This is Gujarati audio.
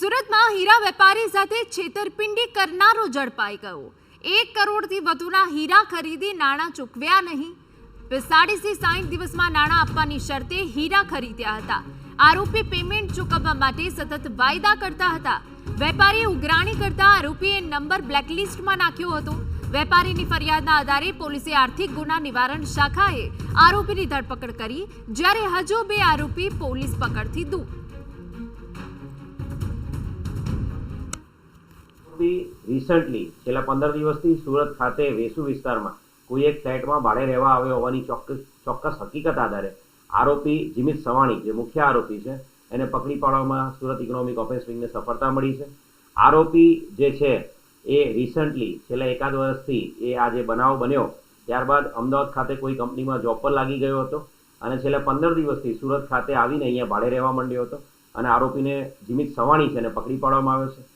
સુરતમાં હીરા વેપારી સાથે છેતરપિંડી કરનારો ઝડપાઈ ગયો। 1 કરોડથી વધુના હીરા ખરીદી નાણાં ચૂકવ્યા નહીં। 45 થી 60 દિવસમાં નાણાં આપવાની શરતે હીરા ખરીદ્યા હતા। આરોપી પેમેન્ટ ચૂકવવા માટે સતત વાયદા કરતા હતા। વેપારીએ ઉઘરાણી કરતા આરોપીએ નંબર બ્લેકલિસ્ટમાં નાખ્યો હતો। વેપારીની ફરિયાદના આધારે પોલીસે આર્થિક ગુના નિવારણ શાખાએ આરોપીની ધરપકડ કરી, જ્યારે હજુ 2 આરોપી પોલીસ પકડથી દૂર। રિસન્ટલી છેલ્લા 15 દિવસથી સુરત ખાતે વેસુ વિસ્તારમાં કોઈ એક ફ્લેટમાં ભાડે રહેવા આવ્યો હોવાની ચોક્કસ હકીકત આધારે આરોપી જીમિત સવાણી, જે મુખ્ય આરોપી છે, એને પકડી પાડવામાં સુરત ઇકોનોમિક ઓફેન્સ વિંગને સફળતા મળી છે। આરોપી જે છે એ રિસન્ટલી છેલ્લા 1 વર્ષથી એ આ જે બનાવ બન્યો ત્યારબાદ અમદાવાદ ખાતે કોઈ કંપનીમાં જોબ પર લાગી ગયો હતો અને છેલ્લા 15 દિવસથી સુરત ખાતે આવીને અહીંયા ભાડે રહેવા માંડ્યો હતો અને આરોપીને જીમિત સવાણી છે એને પકડી પાડવામાં આવ્યો છે।